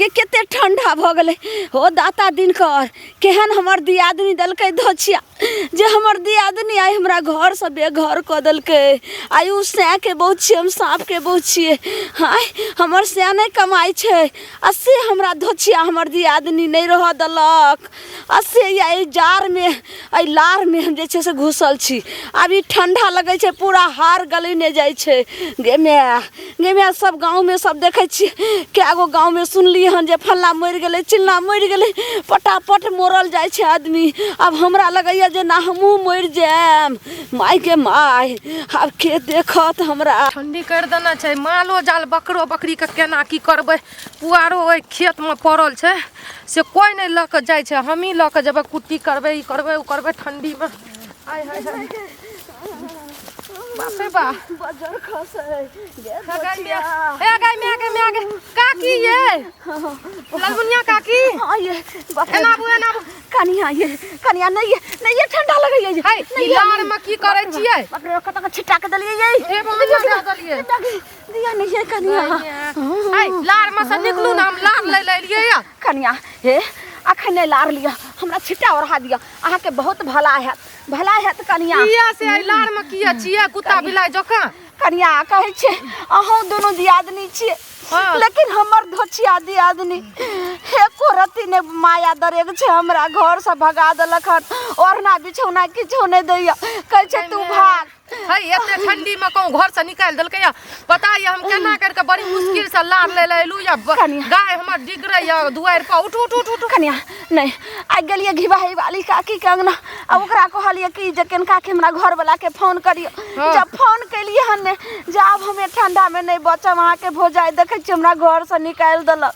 गे केते ठंडा भ गेले हो दाता दिन कर केहन हमर दियादनी दलकै धोछिया जे हमर दियादनी आई हमरा घर से बेघर क दलकै आई उ सै के बहुत छी हम सांप के बहुत छिए हाय हमर सै नहीं कमाई छै असे हमरा धोछिया हमर दियादनी नहीं रह दलक असे आई जार में आई लार में हम जे छै से घुसल छी अभी ठंडा लगे छै पूरा हार गलने जाय छै गे मैं सब गांव में सब देखे छी केगो गांव में सुनली हन जे फल्ला मर गेले चिल्ला मर गेले पटापट मोरल जाय छै आदमी अब हमरा लगैया जे ना हमहू मर जाएम माय के माय अब के देखत हमरा ठंडी कर देना छै मालो जाल बकरो बकरी के केना की करबै पुआरो ओइ खेत में पड़ल छै से कोई नहीं ल के जाय छै हम ही ल के जेबै कुट्टी करबै ई करबै उ करबै ठंडी में आय हाय हाय बाप रे बा बजर खसे गे गाय में आगे काकी ये लालमुनिया काकी हां ये बाप एना बु कनिया नहीं ये ठंडा लगे ये हाय लार में की करे छियै बाप रे कत के छिटा के दलिए ये ए मम्मा दे दलिए दिया नहीं है कनिया हाय लार में से निकलू ना हम लार ले लिए या कनिया हे अखन नहीं लार लिया हमरा छिटा ओढ़ा दिया अहाँ के बहुत भला है कनिया किया से लार में किया छियै कुत्ता बिलाई जका कनिया कहे छे अहो दोनों दियादनी छिए लेकिन हमर धोछिया दियादनी एको रति ने माया दरेग छे हमरा घर से भगा देलक ओढ़ना बिछौना किछो नहीं दैया कहे छे तू भाग हाय एते ठंडी में कहूं घर से निकाल देलकै या पता ये हम केना करके बड़ी मुश्किल से लार ले लेलू या गाय हमर डिगरे या दुआर पर उठ कनिया नहीं आ गेलिए घिवाही वाली काकी के अंगना अब ओकरा कहलिए कि जे केनका के हमरा घर वाला के फोन करियो जब फोन केलिए हन ने जब हमें ठंडा में नहीं बचम वहां के भौजाई देखे छ हमरा घर से निकाल देलक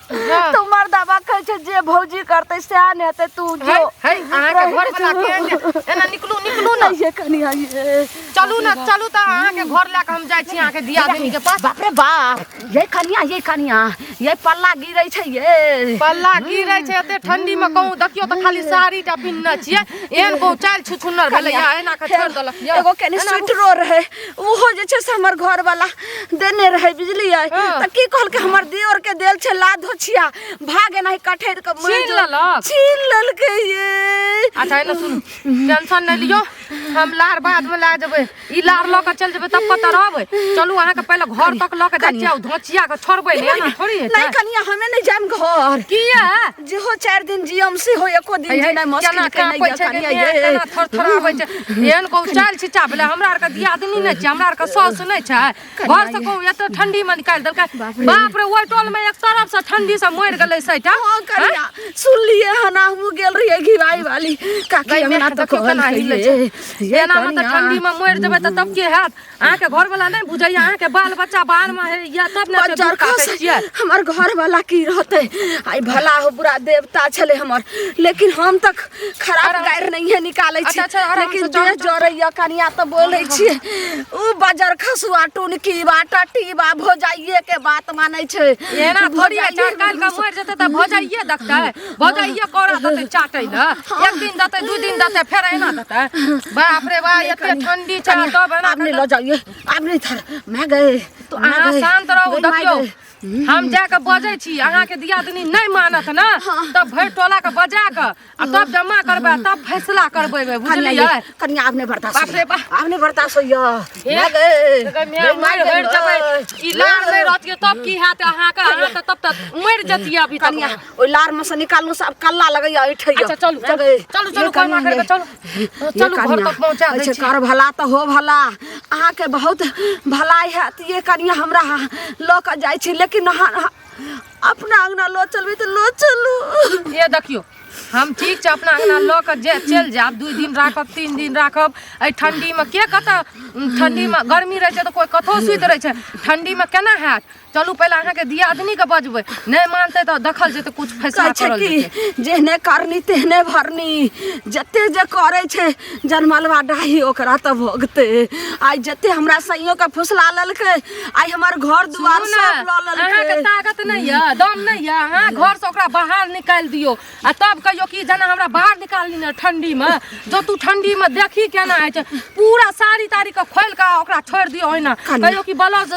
तो मर्दाबा कहे छ जे भौजी करते से ने हेते तू जो हाय अहाँ के घर वाला के एना निकलू ना ये कनिया ये चलू चलू त अहाँ के घर ला के हम जाय छी अहाँ के दियादनी के पास बाप रे बाप ये कनिया ये पल्ला गिरै छै ये पल्ला गिरै छै एते ठंडी में कहूं देखियो त खाली साड़ी टा पिन्हने छियै एहन कहूं चाल छुछुन्नर भेलै या एना के छोड़ देलक एगो केने स्वेटरो रहे ओहो जे छै से हमर घर वाला देने रहे बिजली है त की कहल के हमर दियोर के देल छै ला धोछिया भागे नहीं कठैर के छीन ललके ये अच्छा एना सुन टेंशन नहीं लियो हम लार बाद में ला जेबै ई लार ल के चल जेबै तब कत रहबै चलू अहाँ के पहले घर तक ल के जाइए धोछिया के छोड़बै ने एना थोड़ी है नहीं कनिया हमें नहीं जाम घर किया जे हो 4 दिन जियम से हो एको दिन नहीं मुश्किल के नहीं कनिया ये केना थर आबै छै एहन को चाल छिटा भेले हमरा आर के दियादनी नहीं छै हमरा आर के सास नहीं छै घर से को एते ठंडी में निकाल देलकै बाप रे ओइ टोल में एक तरफ से ठंडी से मर गेलै सैटा कनिया सुन लिए हना हम गेल रहिए घिवाई वाली काकी हमरा त कहना हिलै एना में त ठंडी में मर जेबै त तब के हैत अहाँ के घर वाला नहीं बुझैया अहाँ के बाल बच्चा बाहर में है या तब ने छियै हमर घर वाला की रहते आई भला हो बुरा देवता छले हमर लेकिन हम तक खराब गायर नहीं है निकालै छी लेकिन जे जरैया कनिया त बोलै छी उ बाजार खसुआ टुनकी बाटा टीबा भोजाइए के बात मानै छै एना थोड़ी है काल का मर जेते त भोजाइए देखतै भोजाइए कोरा देतै चाटै ल एक दिन देतै दू दिन देतै फेर एना देतै बाप रे बा एते ठंडी छै तब एना आपने ल जाइए आपने थर मैं गए तो अहाँ शांत रहू देखियो हम जाके बजै छी अहाँ के दियादनी नहीं मानत ना तब भर टोला के बजा के आ तब जमा करबे तब फैसला करबे बुझलियै कनिया आपने बर्दाश्त बाप रे बा आपने बर्दाश्त होइया मैं मार हट जबै ई लार नहीं रहतिए तब की हैत अहाँ के तब तक मर जतिए अभी तक कनिया ओइ लार में से निकालनु सब कल्ला लगैया उठैया अच्छा चलू काम करके चलू घर तक पहुंचा दै छी कर भला त हो भला अहाँ के बहुत भलाई है ये कनिया हमरा ल के जाय छी लेकिन अपना अंगना लो चलबी तो लो चलू ये देखियो हम ठीक छै अपना अंगना ल के जे चल जाब 2 दिन राखब 3 दिन राखब ए ठंडी में के कत ठंडी में गर्मी रहे छै तो कोई कथो सुत रहे छै ठंडी में केना हैत चलू पहले अहाँ के दियादनी के बजबै नहीं मानते तो देखल जेते कुछ फैसला करल जेते जेहने करनी तेहने भरनी जते जे करे छै जनमलवा डाही ओकरा त भोगते आई जते हमरा सइयो के फुसला ललकै आई हमर घर दुआर सब ल ललकै अहाँ के ताकत नहीं है दम नहीं है अहाँ घर से ओकरा बाहर निकाल दियो आ तब कहियो कि जना हमरा बाहर निकालनी न ठंडी में जो तू ठंडी में देखी केना है पूरा साड़ी तारी के खोल के ओकरा छोड़ दियो ओइना कहियो कि ब्लाउज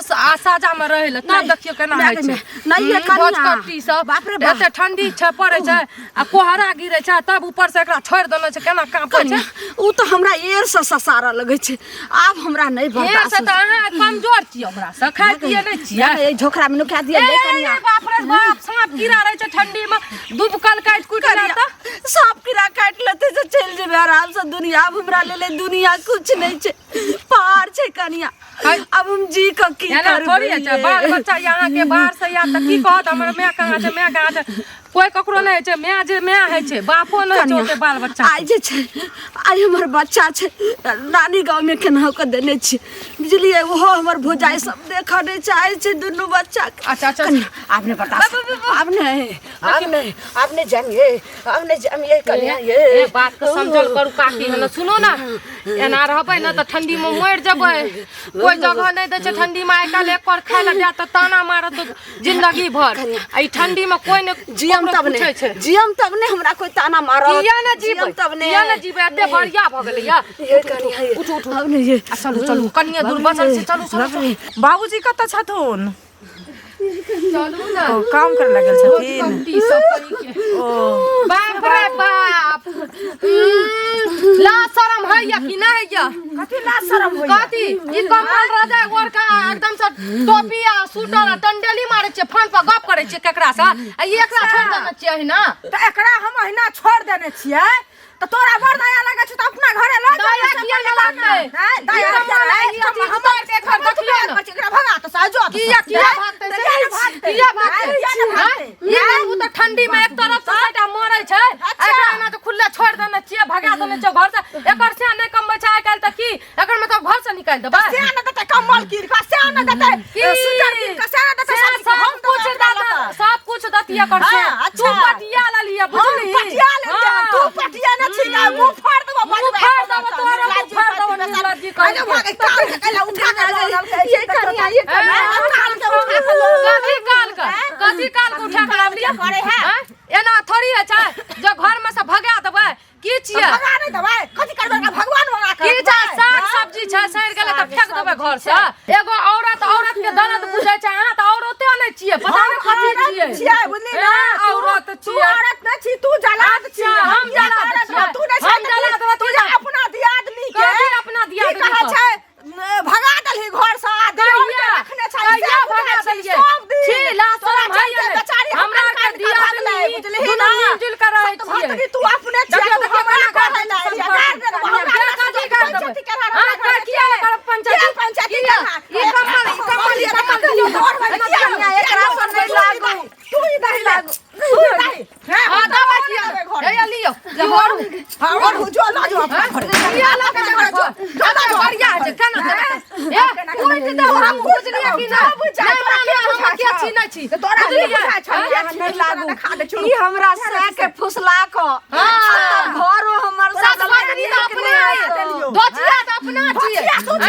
साजा में रहल तब देखियो केना होइ छै नहीं ये कनिया भोजकट्टी सब बाप रे बाप एते ठंडी छै पड़े छै आ कोहरा गिरै छै तब ऊपर से एकरा छोड़ देने छै केना कांपै छै उ तो हमरा एर से ससारा लगे छै आब हमरा नहीं ये बर्दाश्त से त अहाँ कमजोर छी हमरा से खाय पिए नै छियै ए झोकरा में नुका दिया ले कनिया बाप रे बाप सांप कीड़ा रहे छै ठंडी में दूब कल काट कुट कनिया सांप कीड़ा काट लेते से चल जेबे आराम से दुनिया अब हमरा ले दुनिया कुछ नहीं छै पार छै कनिया अब हम जी क की करबै थोड़ी छै बाल बच्चा यहाँ के बाहर से या त की कहत हमर माय कहाँ छै कोई ककरो नहीं छै माय जे माय है छै बापो नहीं छै ओते बाल बच्चा आई जे छै आई हमर बच्चा छै नानी गांव में केना के देने छी बुझलिए ओहो हमर भोजाई सब देखा नहीं चाहे छै दुनु बच्चा अच्छा आपने बता आपने जानिए कन्या ये बात के समझल करू काकी है ना सुनो ना एना रहबै ना त ठंडी में मर जेबै कोई जगह नहीं दे छै ठंडी में आइ काल एक पर खाय ल जा त ताना मारत जिंदगी भर आई ठंडी में कोई ने जियम तब ने हमरा कोई ताना मारत किया ना जीबै एते बढ़िया भ गेलै या ये कन्या ये उठ अब ने ये चलू कन्या दूर बचल से चलू बाबूजी कत छथुन चलू ना काम करे लागल छथिन टी सब करी के बाप रे बाप ला शरम है या कि नहीं या कथि ला शरम होय कथि ई कमल राजा गोर का एकदम से टोपी आ सूटर टंडेली मारे छै फोन पर गप करे छै केकरा से आ ई एकरा छोड़ देना चाहिए ना त एकरा हम अहिना छोड़ देने छियै त तोरा बड़ दया लागे छ त अपना घरे ल जा दया किया न लागतै दया हमर के घर देखलियो ना एकरा भगा त साजो किया भागतै ये उ त ठंडी में एक तरफ से साइड मरै छै एकरा ना त खुल्ला छोड़ देना चाहिए भगा देना चाहिए घर से एकर से नहीं कमबै छै आइ काल त की एकर मतलब घर से निकाल देबै से न देतै कम्बल कीर का से न देतै सूटर कीर का से न देतै सब कुछ दादा सब कुछ दतिया कर से तू पटिया ला लिया बुझली पटिया ले तू पटिया न छिगा मुंह फाड़ देबो मुंह फाड़ देबो तोरा मुंह फाड़ देबो लड़की कर भागे काल के कैला उठा के ये कन्या कथी काल के उठा के लाबलिया करे है एना थोड़ी है छै जो घर में से भगा देबै की छियै भगा नहीं देबै कथी करबै का भगवान भगा के की छै साग सब्जी छै सैर गेलै त फेंक देबै घर से एगो औरत के दर्द बुझै छै अहाँ त औरते नहीं छियै पता नहीं कथी छियै बुझली ना औरत तू छियै औरत न छी तू जलाद छी हम जलाद छियै तू नहीं हम जलाद तू अपना दियादनी के अपना दियादनी कहे छै भगा दलही घर से दैया रखने छै भगा देलियै छी ला शरम है बेचारी हमरा के दियादनी बुझली ना मिलजुल कर रहै छियै तू अपने छियै तो हमरा कहै ला किया कर पंचायती ई कमल एकरा पर नहीं लागू तू ही नहीं लागू तू ही नहीं हां दबा किया ए लियो और और जो ना जो अपना घर किया ला के दादा बढ़िया है केना ए कोई त हम बुझलिए कि ना हम के छी नहीं छी तोरा बुझा छ नहीं लागू ई हमरा से के फुसला क घरो हमर साथ अपने दोचिया त अपना छियै अपना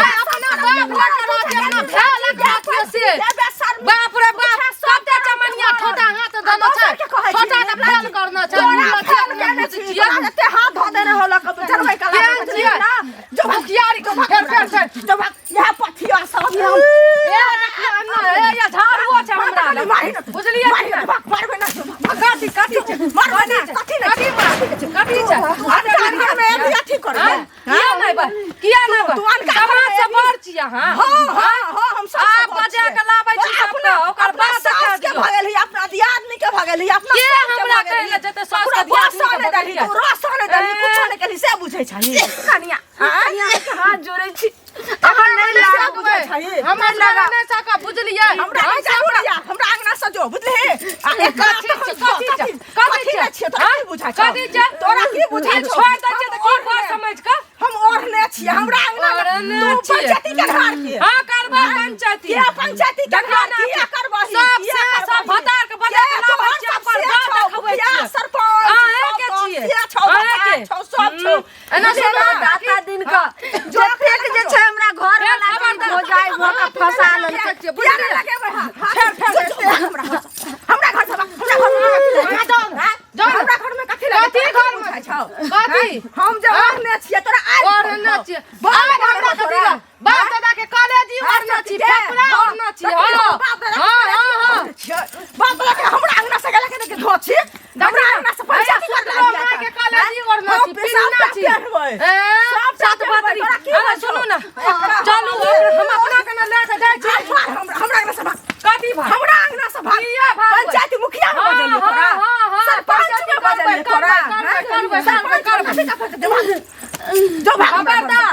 बाप अपना ख्याल रखियो से बाप रे बाप सबटा चमनिया छोटा हाथ देना छै छोटा के ख्याल करना छै ते हाथ धो देने होला कब चरबै का ना जो भुखियारी के फेर छै जब यह पथिया सब ए झाड़ुओ छै हमरा बुझलिए मारबे ना काटी छै मारबे ना काटी छै घर में एक अथी करबे किया नहीं बा समाज से बड़ छी अहाँ हां हम सब आप बजा के लाबै छी सबके ओकर बाद देखा के भगल ही अपना दियादनी के भगल ही अपना के हमरा कहले जते सास के दियादनी के दली तू रसने दली कुछ नहीं कली से बुझै छै कन्या के हाथ जोड़े छी अगर नहीं लगा बुझै छै हमरा लगा नहीं सका बुझलिए हमरा अंगना से जो बुझले एक कथी छै तोरा की बुझा छै कथी छै तोरा की बुझा छै छोड़ दै छै त की बात समझ के हम ओढ़ले छियै हमरा अंगना तू पंचायती के घर के हां करबा पंचायती के पंचायती के घर की करबा सब भतार के बजा के लाबै छी पर गांव देखबै छी सरपंच अहाँ के छियै सब छौ एना से दाता दिन का जो फेक जे छै हमरा घर वाला हो जाय भोका फसा ले छै बुझले लगेबै फेर हमरा घर से हमरा घर में कथी कथी घर में छौ कथी हम जे ओढ़ने छियै तोरा आइ ओढ़ना छियै हमरा कथी बाप दादा के कॉलेज ओढ़ना छी फेफड़ा ओढ़ना छी हां छी हमरा अंगना से पंचायती कर माय के कॉलेज और नाची पिन नाची सब साथ बतरी अरे सुनो ना चलो हम अपना कना लेके जाय छी हमरा अंगना से भाग कथी भाग हमरा अंगना से भाग पंचायती मुखिया में बजलियो तोरा सरपंच में बजलियो तोरा करबै जो भाग खबरदार